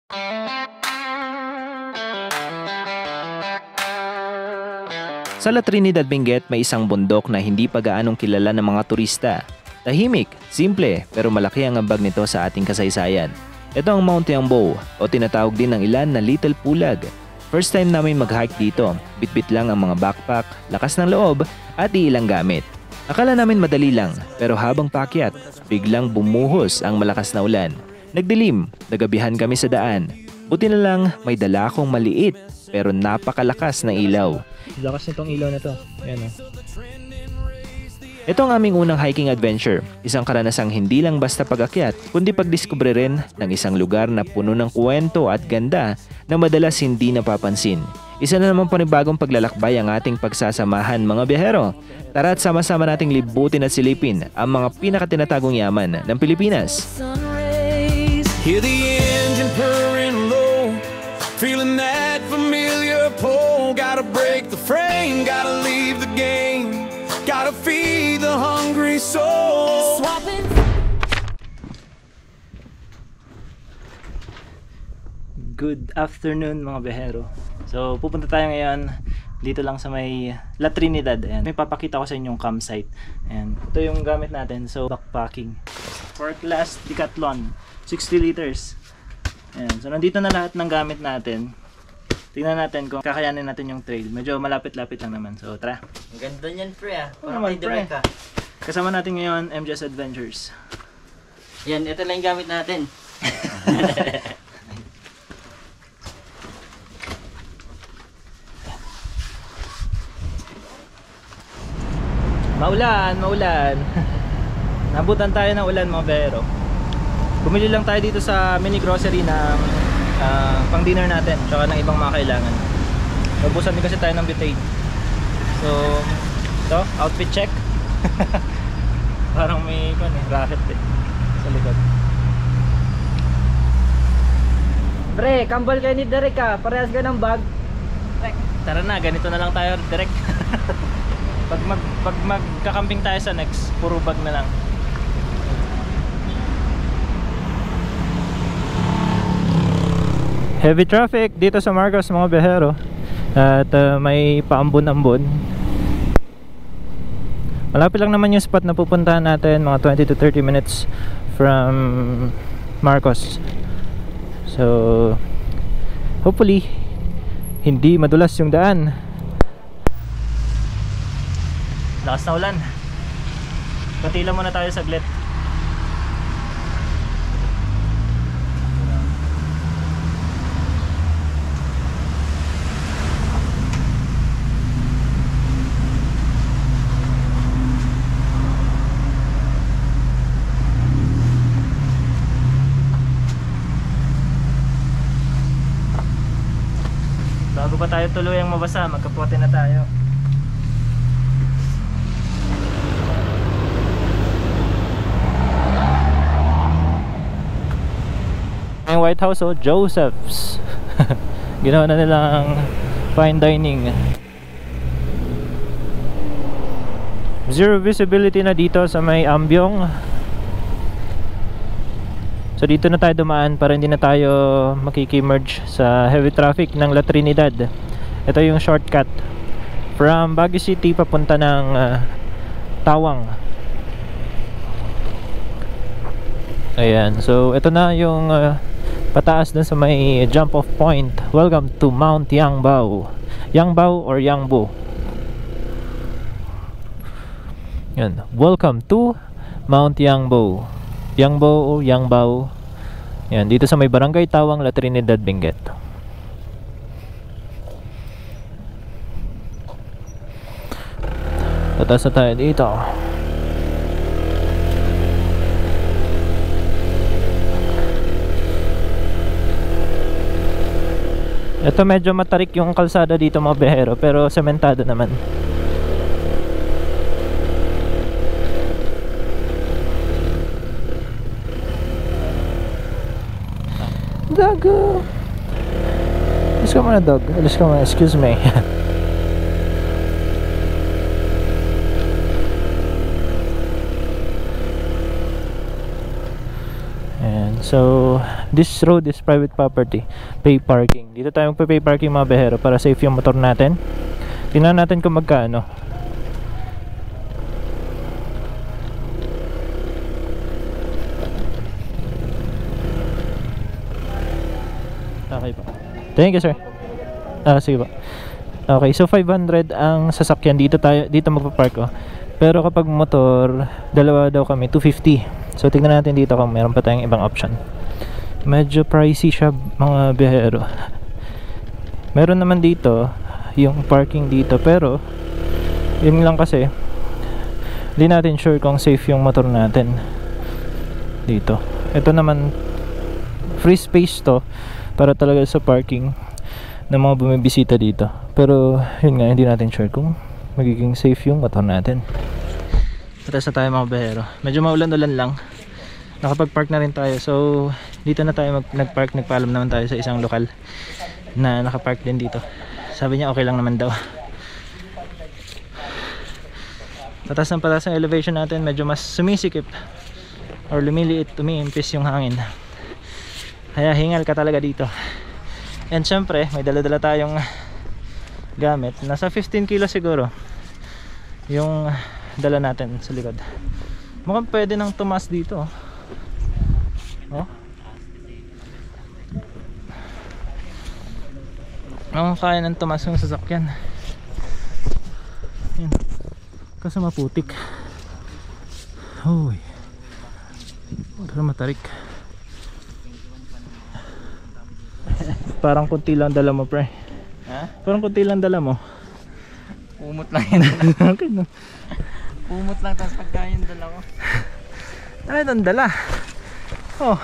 Sa La Trinidad, Benguet, may isang bundok na hindi pa gaanong kilala ng mga turista. Tahimik, simple, pero malaki ang ambag nito sa ating kasaysayan. Ito ang Mount Yangbo o tinatawag din ng ilan na Little Pulag. First time namin mag-hike dito, bitbit lang ang mga backpack, lakas ng loob at iilang gamit. Akala namin madali lang, pero habang paakyat, biglang bumuhos ang malakas na ulan. Nagdilim, nagabihan kami sa daan. Buti na lang may dala akong maliit pero napakalakas na ilaw. Lakas nitong ilaw na to. Ayan o. Ito ang aming unang hiking adventure. Isang karanasang hindi lang basta pag-akyat, kundi pagdiskubre rin ng isang lugar na puno ng kwento at ganda na madalas hindi napapansin. Isa na naman panibagong paglalakbay ang ating pagsasamahan mga biyahero. Tara at sama-sama nating libutin at silipin ang mga pinakatinatagong yaman ng Pilipinas. Hear the engine purring low, feeling that familiar pull. Gotta break the frame, gotta leave the game, gotta feed the hungry soul. Good afternoon mga behero. So pupunta tayo ngayon dito lang sa may La Trinidad. Ayan. May papakita ko sa inyong campsite. Ayan. Ito yung gamit natin. So backpacking. For class Decathlon. 60 liters. Ayan. So nandito na lahat ng gamit natin. Tingnan natin kung kakayanin natin yung trail. Medyo malapit-lapit lang naman. So tara. Ang ganda niyan, pre, ah. Oo Parang naman, may direct, pre. ah. Kasama natin ngayon MJS Adventures. Yan, ito lang yung gamit natin. Maulan. Nabutan tayo ng ulan mga behero. Bumili lang tayo dito sa mini grocery ng pang dinner natin tsaka ng ibang mga kailangan. Nabusan din kasi tayo ng butane. So ito, outfit check. Parang may racket sa likod. Pre, kambal kayo ni Derek, ah. Parehas ka ng bag. Tara na, ganito na lang tayo direct. Pag magkakamping tayo sa next, puro bag na lang. Heavy traffic dito sa Marcos mga behero. At may paambon-ambon. Malapit lang naman yung spot na pupuntahan natin, mga 20 to 30 minutes from Marcos. So hopefully hindi madulas yung daan. Lakas na ulan. Patila muna tayo saglit. Bago pa tayo tuluyang mabasa, magkapote na tayo. Ang White House, oh, Joseph's. Ginawa na nilang fine dining. Zero visibility na dito sa may Ambyong. So dito na tayo dumaan para hindi na tayo makiki-merge sa heavy traffic ng La Trinidad. Ito yung shortcut from Baguio City papunta ng Tawang. Ayan, so ito na yung pataas dun sa may jump off point. Welcome to Mount Yangbao. Yangbao or Yangbo. Yan, welcome to Mount Yangbo. Yangbo o Yangbao. Yan, dito sa may barangay Tawang, La Trinidad, Benguet. Tataas na tayo dito. Ito medyo matarik yung kalsada dito mga behero, pero sementado naman. Dago! Alis ka muna, dog. Alis ka muna, excuse me. So, this road is private property. Pay parking. Dito tayo magpa-pay parking mga behero para safe yung motor natin. Tingnan natin kung magkano. Okay pa. Thank you, sir. Sige pa. Okay, so 500 ang sasakyan dito magpa-park oh. Pero kapag motor, dalawa daw kami, 250. So tingnan natin dito kung meron pa tayong ibang option. Medyo pricey siya mga biyahero. Meron naman dito yung parking dito, pero yun lang kasi hindi natin sure kung safe yung motor natin dito. Ito naman free space to para talaga sa parking ng mga bumibisita dito. Pero yun nga, hindi natin sure kung magiging safe yung motor natin. Tara sa tayo mga behero. Medyo maulan-ulan lang. Nakapag-park na rin tayo. So dito na tayo nag-park. Nagpaalam naman tayo sa isang lokal na nakapark din dito. Sabi niya okay lang naman daw. Pataas ng elevation natin. Medyo mas sumisikip or lumiliit, umiimpis yung hangin. Kaya hingal ka talaga dito. And syempre may dala-dala tayong gamit. Nasa 15 kilo siguro yung dala natin sa likod. Mukhang pwede nang tumas dito oh. Kaya nang tumas yung sasakyan. Yan. Kasi maputik. Uy. Pero matarik. Parang kunti lang dala mo, pre. Ha? Parang kunti lang dala mo. Umot lang yun. Okay, no? Umot lang, tapos pagkain dala ko. Ano itong dala? Oh.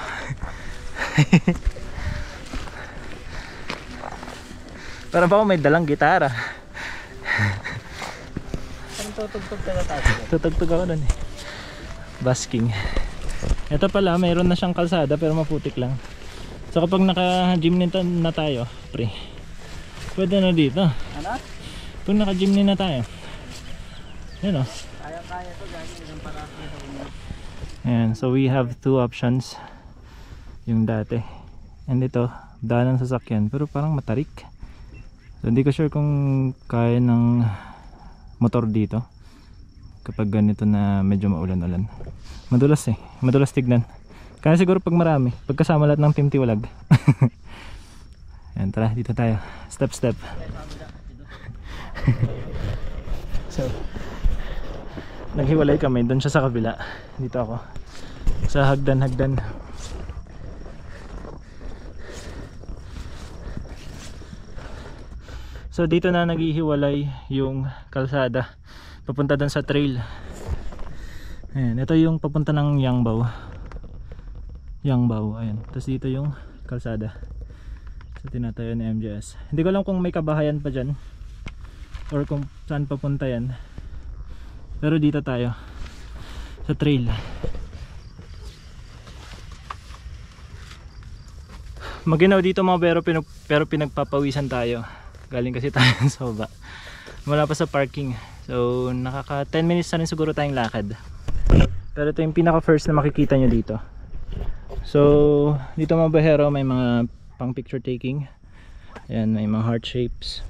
Parang ba ako may dalang gitara? Parang tutugtog talaga tayo. Tutugtog ako dun eh. Basking. Ito pala, mayroon na siyang kalsada pero maputik lang. So kapag naka-gym na tayo, pre, pwede na dito. Ano? Kung naka-gym na tayo. Yan o. Kaya to gagawin isang parang sa unyo. Ayan, so we have two options. Yung dati. And ito, daan ng sasakyan. Pero parang matarik. So hindi ko sure kung kaya ng motor dito. Kapag ganito na medyo maulan-ulan. Madulas eh. Madulas tignan. Kaya siguro pag marami. Pagkasama lahat ng Team Tiwalag. Ayan, tara, dito tayo. Step. So, naghiwalay kami. Doon siya sa kabila. Dito ako. Sa hagdan. So, dito na naghihiwalay yung kalsada. Papunta doon sa trail. Ayan, ito yung papunta ng Yangbao, ayan. Tapos dito yung kalsada. So tinatayo ni MJS. Hindi ko alam kung may kabahayan pa dyan or kung saan papunta yan. Pero dito tayo sa trail. Maginaw dito mga pero pinagpapawisan tayo. Galing kasi tayo sa baba. Wala pa sa parking. So nakaka 10 minutes na rin siguro tayong lakad. Pero ito yung pinaka first na makikita nyo dito. So dito mga bahero may mga pang picture taking. Ayan, may mga heart shapes.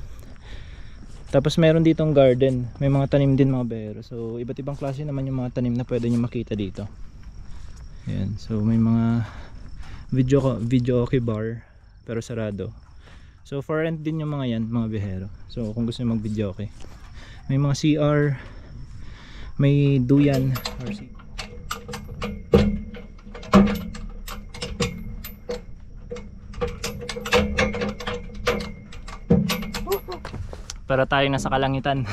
Tapos mayroon ditong garden. May mga tanim din mga bahero. So iba't ibang klase naman yung mga tanim na pwede nyo makita dito. Ayan, so may mga video okay bar pero sarado. So for rent din yung mga yan mga bahero. So kung gusto nyo mag video okay. May mga CR, may duyan RC. Para tayo nasa kalangitan.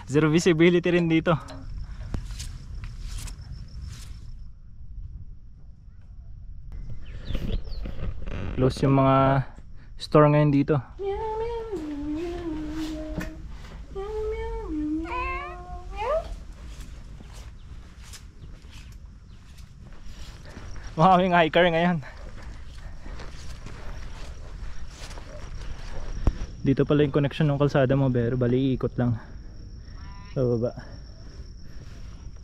Zero visibility rin dito. Close yung mga store ngayon dito. Maraming hiker ngayon. Dito pala yung connection ng kalsada mo, pero bali iikot lang sa baba.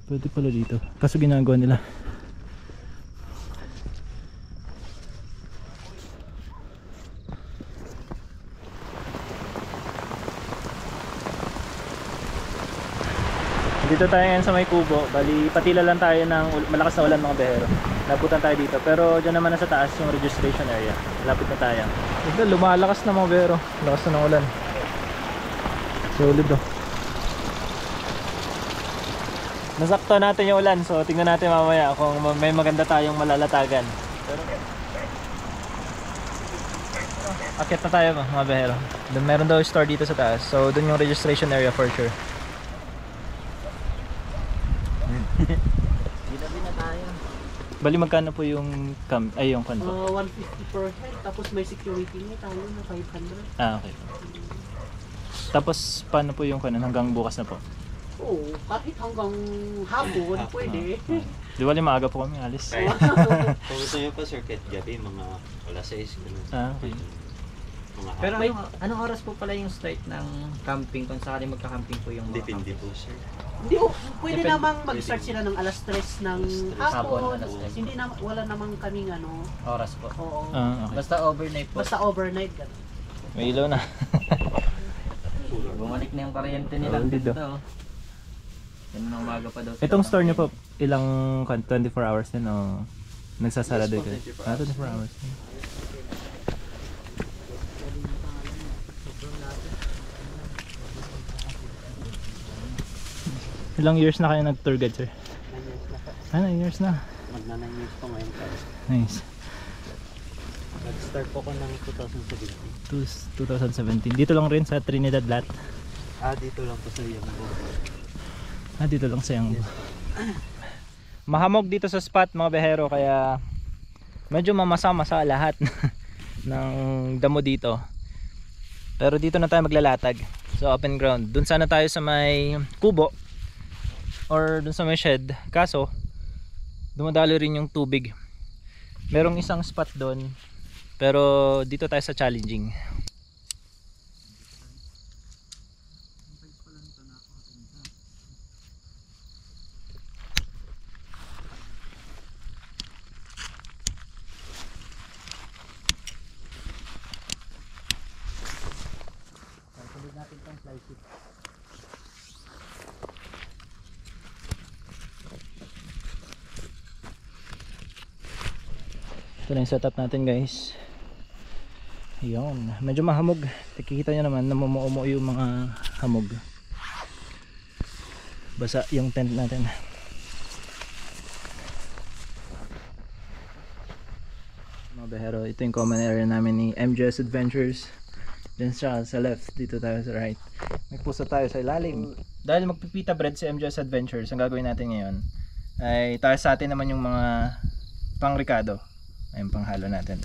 Pwede pala dito, kaso ginagawa nila Dito tayo ngayon sa may kubo. Bali, patila lang tayo ng malakas na ulan mga behero. Laputan tayo dito. Pero dyan naman na sa taas yung registration area. Lapit na tayo. Ito, lumalakas na mga behero. Lakas na ng ulan. Solid oh. Nasakto natin yung ulan. So tingnan natin mamaya kung may maganda tayong malalatagan. Pero akit na tayo mga behero. Meron daw store dito sa taas. So dun yung registration area for sure. Ginabi na tayo. Bali magkano po yung yung kan po? 150 per head, tapos may security niya tayo na 500. Ah, okay. Tapos paano po yung kanan hanggang bukas na po? Oo, kahit hanggang hapon, pwede. Di bali maaga po kami alis. Kung gusto nyo pa sir, kahit gabi, mga alas 6. Ganun. Ah, okay. Mga Pero Wait. anong oras po pala yung start ng camping kung sakali magka-camping po yung mga depende camping? po sir. Hindi, pwede Depende. namang mag-start sila ng alas 3 ng Hapon, hapon. alas 3. Hindi na, wala namang kaming ano. Oras po. Oo. Ah, okay. Basta overnight po. Basta overnight ka. May ilaw na. Bumalik na yung kuryente nila Oh, dito. dito. Yan na umaga pa daw. Itong store niyo po, ilang 24 hours din o nagsasara din kayo? 24 hours din. Ilang years na kayo nag-tour guide, sir? 9 years na. Magna-9 years po ngayon tayo. Nice. Nag-start po ko ng 2017. 2017. Dito lang rin sa Trinidad Lat. Dito lang po sa Yambo. Dito lang sa Yangbo. Mahamog dito sa spot mga behero kaya medyo mamasa-masa lahat ng damo dito. Pero dito na tayo maglalatag. So open ground. Dun sana tayo sa may kubo or dun sa may shed. Kaso dumadalo rin yung tubig. Merong isang spot doon. Pero dito tayo sa challenging. Ito na yung setup natin guys. Ayun, medyo mahamog. Nakikita nyo naman namumuo yung mga hamog. Basa yung tent natin. Mga behero, ito yung common area namin ni MJS Adventures. Then sa left, dito tayo sa right. May puso tayo sa ilalim. Dahil magpipita bread si MJS Adventures, ang gagawin natin ngayon ay tayo sa atin naman yung mga pangrikado. Ayun panghalo natin.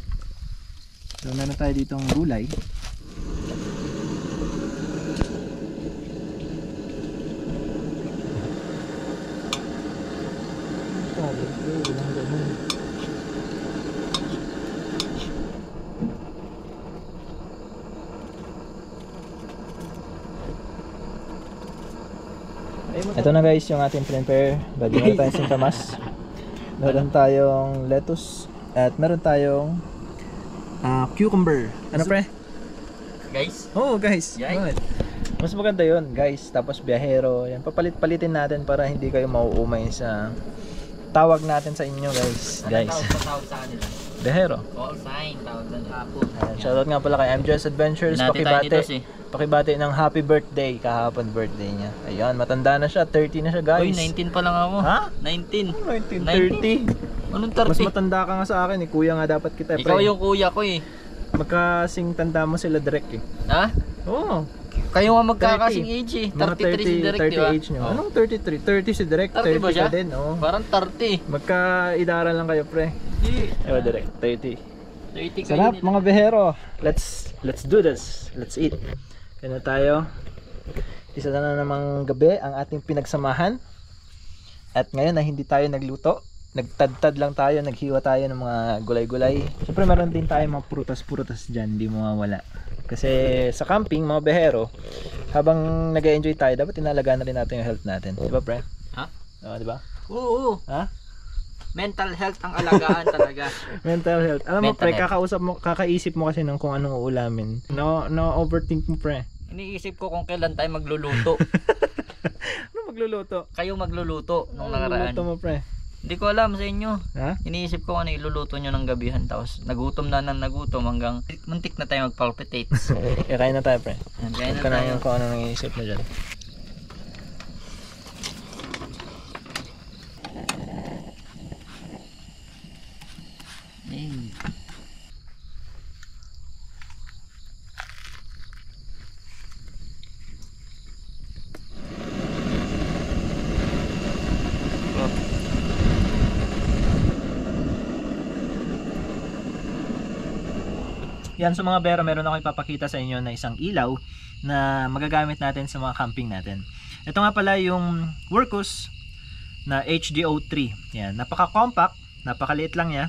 So meron tayo ditong gulay. Ito na guys yung ating prepare. Meron tayong sintamas. Meron tayong lettuce. At meron tayong cucumber. Ano pre? Guys, Oo guys. Yay. Good. Mas maganda yun guys. Tapos biyahero. Yan. Papalit-palitin natin para hindi kayo mauumay sa tawag natin sa inyo guys. Guys. tawag sa kanila. Biyahero. Call sign, tawag ng hapon. Shoutout nga pala kay MJS Adventures. Pakibate ng happy birthday. Kahapon birthday niya. Ayun, matanda na siya. 30 na siya guys. Uy, 19 pa lang ako. Ha? 19. 1930. Anong Mas 30? matanda ka nga sa akin eh. Kuya nga dapat kita. Ikaw yung kuya ko eh. Magkasing tanda mo sila direct eh. Ha? Oo. Kayo nga magkakasing age eh. Mga 33 si Direk, 30 di ba? age nyo. Anong 33? 30 si Direk. 30 ba siya? ka din. Oo. Parang 30. Magkaidaran lang kayo pre. Hindi. Ewa Direk. 30. 30 kayo Sarap nila. mga behero. Let's do this. Let's eat. Kaya na tayo. Isa na namang gabi ang ating pinagsamahan. At ngayon na hindi tayo nagluto. Nagtadtad lang tayo, naghiwa tayo ng mga gulay-gulay. Siyempre meron din tayo mga prutas-prutas dyan, hindi mawawala. Kasi sa camping, mga behero, habang nag-enjoy tayo, dapat inalagaan na rin natin yung health natin. Di ba pre? Ha? Di ba? Oo. Ha? Mental health ang alagaan talaga. Mental health. Alam mo Mental pre, health. kakaisip mo kasi ng kung anong uulamin. No overthink mo pre. Iniisip ko kung kailan tayo magluluto. Ano magluluto? Kayo magluluto nung nakaraan. Magluluto mo, pre. Hindi ko alam sa inyo. Ha? Iniisip ko ano iluluto nyo ng gabihan. Tapos nagutom na nagutom hanggang muntik na tayo mag-palpitates. Kain na tayo, pre. Kain na Huwag ka na tayo. yung kung ano nangiisip mo dyan. Yan, so mga bero, meron ako ipapakita sa inyo na isang ilaw na magagamit natin sa mga camping natin. Ito nga pala yung Workus na HDO3. Yan, napaka-compact, napakaliit lang niya,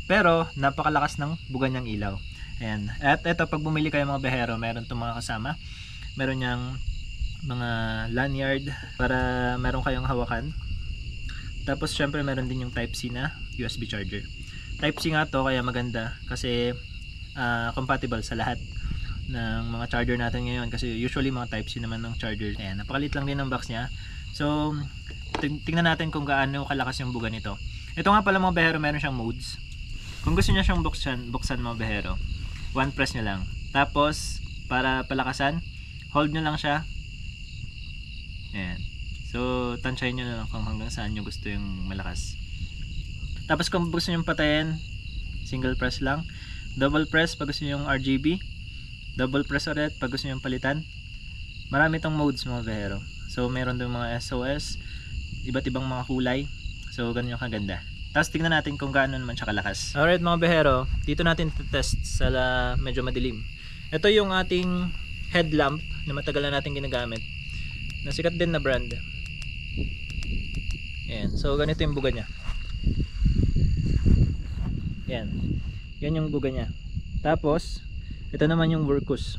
pero napakalakas ng buga niyang ilaw. Ayan. At ito, pag bumili kayo mga behero, meron itong mga kasama. Meron niyang mga lanyard para meron kayong hawakan. Tapos syempre meron din yung Type-C na USB charger. Type-C nga to, kaya maganda kasi compatible sa lahat ng mga charger natin ngayon, kasi usually mga Type-C naman ng charger. Ayan, napakalit lang din ng box niya. So tingnan natin kung gaano kalakas yung buga nito. Ito nga pala mga behero, meron siyang modes. Kung gusto niya siyang buksan mga behero, one press nyo lang. Tapos para palakasan, hold nyo lang siya. Ayan. So tansyahin nyo na lang kung hanggang saan nyo gusto yung malakas. Tapos kung gusto nyo patayin, single press lang. Double press pag gusto nyo yung RGB. Double press ulit pag gusto nyo yung palitan. Marami itong modes mga behero. So meron din mga SOS, iba't ibang mga kulay. So ganun yung kaganda. Tapos tingnan natin kung gaano naman siya kalakas. Alright mga behero, dito natin test sa medyo madilim. Ito yung ating headlamp na matagal na natin ginagamit. Nasikat din na brand. Ayan. So ganito yung buga niya. Ayan. Yan yung buga niya. Tapos ito naman yung Workus.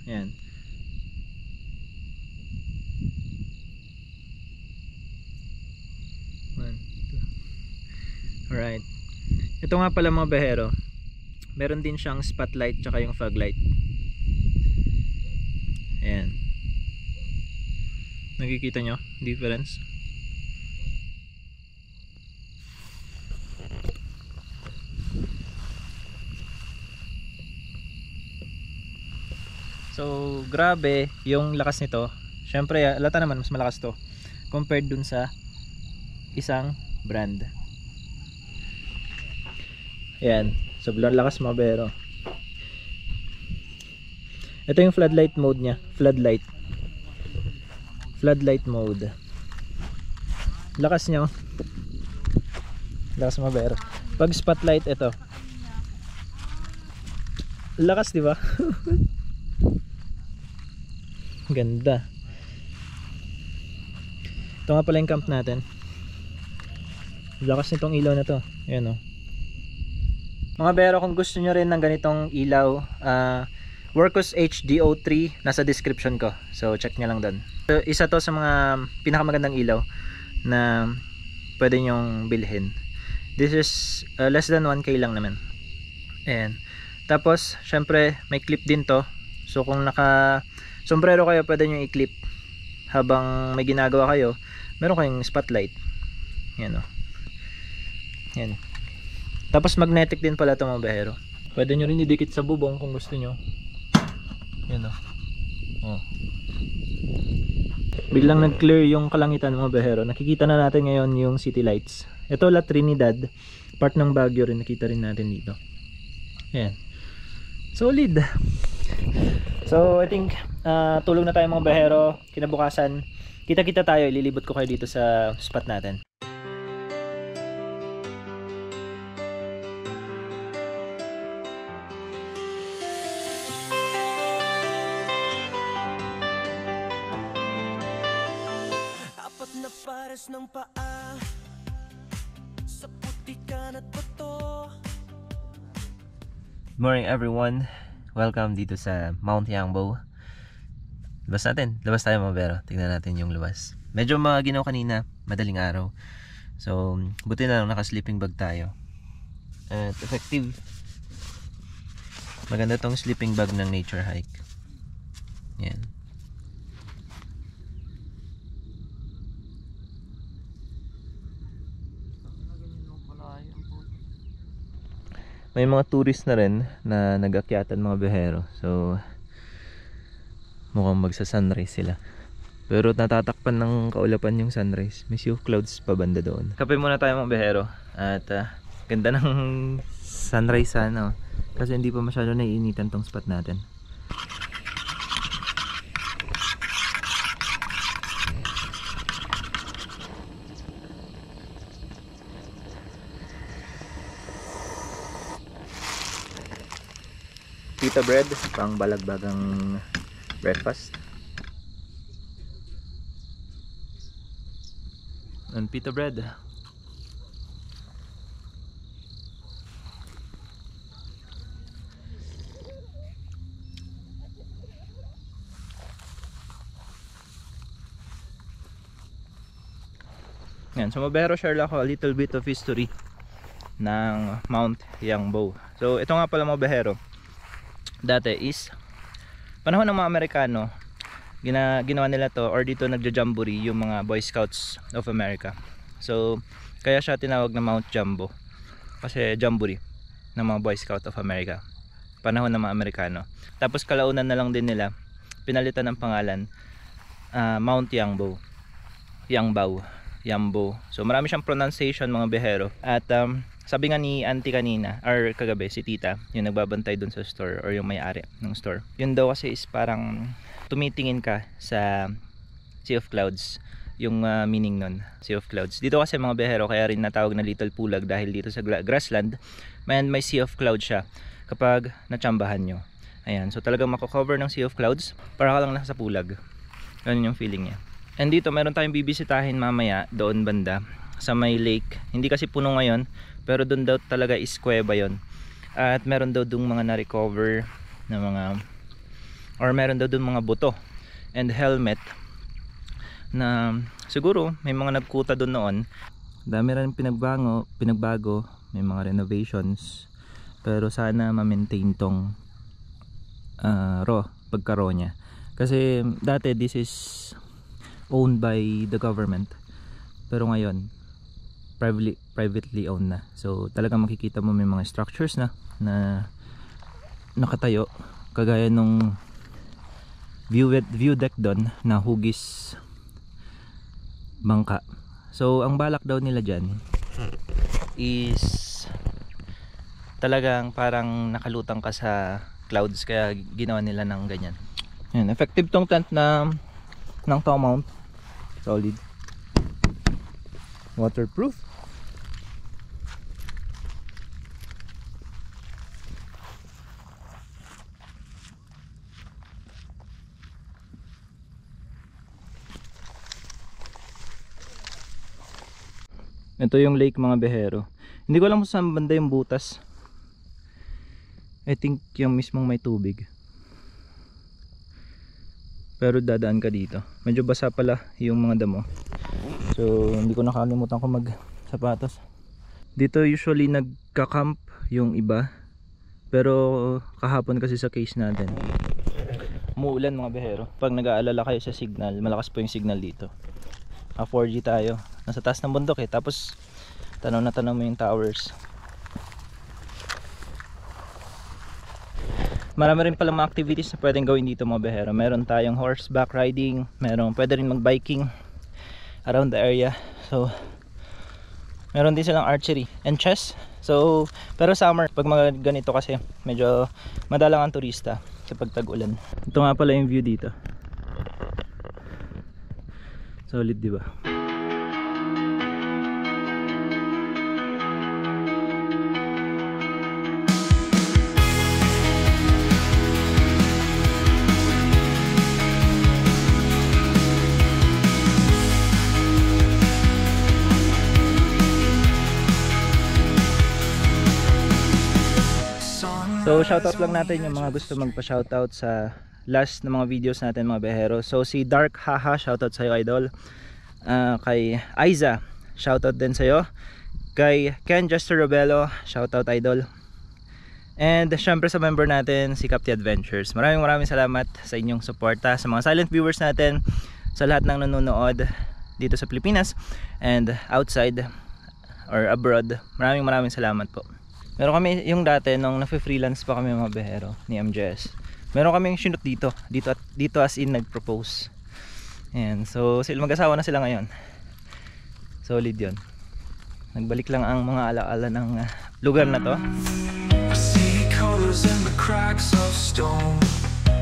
Ayan. Alright. Ito nga pala mga behero, meron din siyang spotlight tsaka yung fog light. Ayan. Nakikita nyo difference? So grabe yung lakas nito. Syempre halata naman mas malakas to compared dun sa isang brand. Ayan, sobrang lakas mga bero. Ito yung floodlight mode nya. Floodlight mode. Lakas nyo. Lakas mga bero. Pag spotlight ito. Lakas, di ba? Ganda. Ito nga pala yung camp natin. Lakas nitong ilaw na to. Ayan o. Mga bero, kung gusto nyo rin ng ganitong ilaw, Workus HDO3 nasa description ko. So check nyo lang doon. So, isa to sa mga pinakamagandang ilaw na pwede nyong bilhin. This is less than 1K lang naman. Ayan. Tapos syempre may clip din to. So kung naka sombrero kayo, pwede nyo i-clip habang may ginagawa kayo. Meron kayong spotlight. Yan o. Yan. Tapos magnetic din pala ito mga behero. Pwede nyo rin idikit sa bubong kung gusto nyo. Yan o. Oh. Biglang nag-clear yung kalangitan mga behero. Nakikita na natin ngayon yung city lights. Ito La Trinidad. Part ng Baguio rin. Nakita rin natin dito. Yan. Solid. So I think tulog na tayo mga behero. Kinabukasan kita-kita tayo, ililibot ko kayo dito sa spot natin. Apat na pares ng paa sa putikan at bato. Good morning everyone. Welcome dito sa Mount Yangbo. Labas tayo mga bero. Tingnan natin yung labas. Medyo maginaw kanina, madaling araw. So, buti na lang naka-sleeping bag tayo. At effective. Maganda tong sleeping bag ng nature hike. Yan. may mga tourist na rin na nag-akyatan mga behero. So mukhang magsa-sunrise sila. Pero natatakpan ng kaulapan yung sunrise. May sea of clouds pa banda doon. Kape muna tayo mga behero. At ganda ng sunrise sana. Kasi hindi pa masyado naiinitan tong spot natin. Pita bread, pang balagbagang breakfast. And pita bread. Yan, so mabehero share lang ako a little bit of history ng Mount Yangbo. So ito nga pala mabehero. Dati is panahon ng mga Amerikano, ginawa nila to, or dito nagja-jamboree yung mga Boy Scouts of America. So kaya siya tinawag na Mount Jambo, kasi jamboree ng mga Boy Scout of America, panahon ng mga Amerikano. Tapos kalaunan na lang din nila pinalitan ng pangalan, Mount Yangbo, Yambo. So marami siyang pronunciation mga behero. At sabi nga ni auntie kanina, or kagabi, si tita, yung nagbabantay dun sa store, or yung may-ari ng store, yun daw kasi is parang tumitingin ka sa Sea of Clouds, yung meaning nun, Sea of Clouds. Dito kasi mga behero, kaya rin natawag na Little Pulag, dahil dito sa grassland may Sea of Clouds siya kapag natsambahan nyo. Ayan, so talagang mako-cover ng Sea of Clouds, para ka lang nasa pulag. Ganun yung feeling niya. And dito meron tayong bibisitahin mamaya doon banda sa may lake. Hindi kasi puno ngayon, pero doon daw talaga is kuweba yon. At meron daw doon mga na-recover na mga, or meron daw doon mga buto and helmet na siguro may mga nagkuta doon noon. Dami rin pinagbago, may mga renovations, pero sana ma-maintain tong pagka-raw niya. Kasi dati this is owned by the government, pero ngayon privately owned na. So talagang makikita mo may mga structures na nakatayo, kagaya nung view deck doon na hugis bangka. So ang balak daw nila dyan is talagang parang nakalutang ka sa clouds, kaya ginawa nila ng ganyan. Yan, effective tong tent na ng Tau Mount, solid, waterproof. Ito yung lake mga behero. Hindi ko alam kung saan banda yung butas. I think yung mismong may tubig, pero dadaan ka dito. Medyo basa pala yung mga damo, so hindi ko nakalimutan ko mag sapatos. Dito usually nagka-camp yung iba, pero kahapon kasi sa case natin umuulan mga behero. Pag nag-aalala kayo sa signal, malakas po yung signal dito. 4G tayo, nasa taas ng bundok tapos tanaw na tanaw mo yung towers. Marami rin pala mga activities na pwedeng gawin dito mga behero. Meron tayong horseback riding, pwede rin mag-biking around the area. So meron din silang archery and chess. So pero summer, pag mga ganito kasi medyo madalang ang turista kapag tag-ulan. Ito nga pala yung view dito. Solid, di ba? So shoutout lang natin yung mga gusto magpa-shoutout sa last na mga videos natin mga behero. So si Dark Haha, shoutout sa'yo idol. Kay Aiza, shoutout din sa'yo. Kay Ken Jester Robelo, shoutout idol. And syempre sa member natin si Capti Adventures. Maraming salamat sa inyong suporta, sa mga silent viewers natin, sa lahat ng nanonood dito sa Pilipinas and outside or abroad. Maraming salamat po. Meron kami yung dati nung nafe-freelance pa kami mga behero ni MJS. Meron kaming shoot dito. Dito as in nag-propose. Ayan. So sila mag-asawa na sila ngayon. Solid 'yon. Nagbalik lang ang mga alaala ng lugar na to. I see colors in the cracks of stone.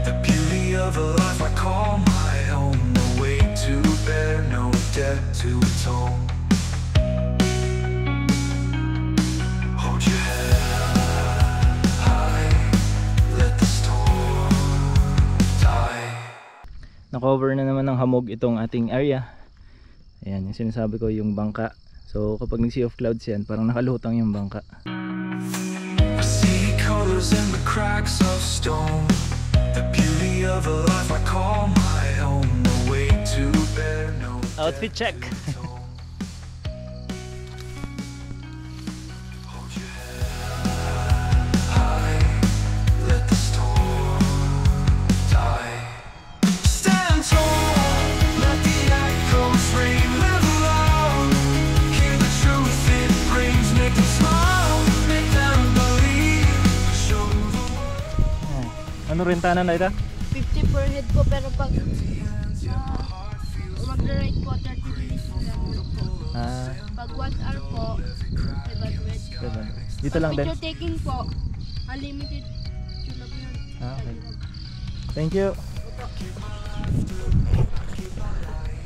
The beauty of a life I call my own. No way to bear, no debt to atone. Hold your head high, let the storm die. Na-cover na naman ng hamog itong ating area. Ayan, yung sinasabi ko, yung bangka. So kapag nag-sea of clouds yan, parang nakalutang yung bangka. I see colors in the cracks of stone. The beauty of a life I call my own. No way to bear, no Outfit check! Hold your head high, let the storm die. Stand tall, let the echoes ring, live loud. Hear the truth it brings, make them smile, make them believe. Show the world. Ano rentanan na ito? 50 per head po, pero pag mag-ride po 30 minutes lang po. Pag 1 hour po 700. Dito lang din. Picture taking po unlimited tulog yun. Okay. Thank you.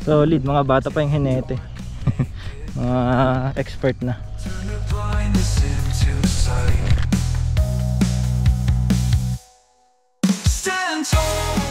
Solid, mga bata pa yung hinete. Mga expert na. Turn your blindness into sight. Stand tall.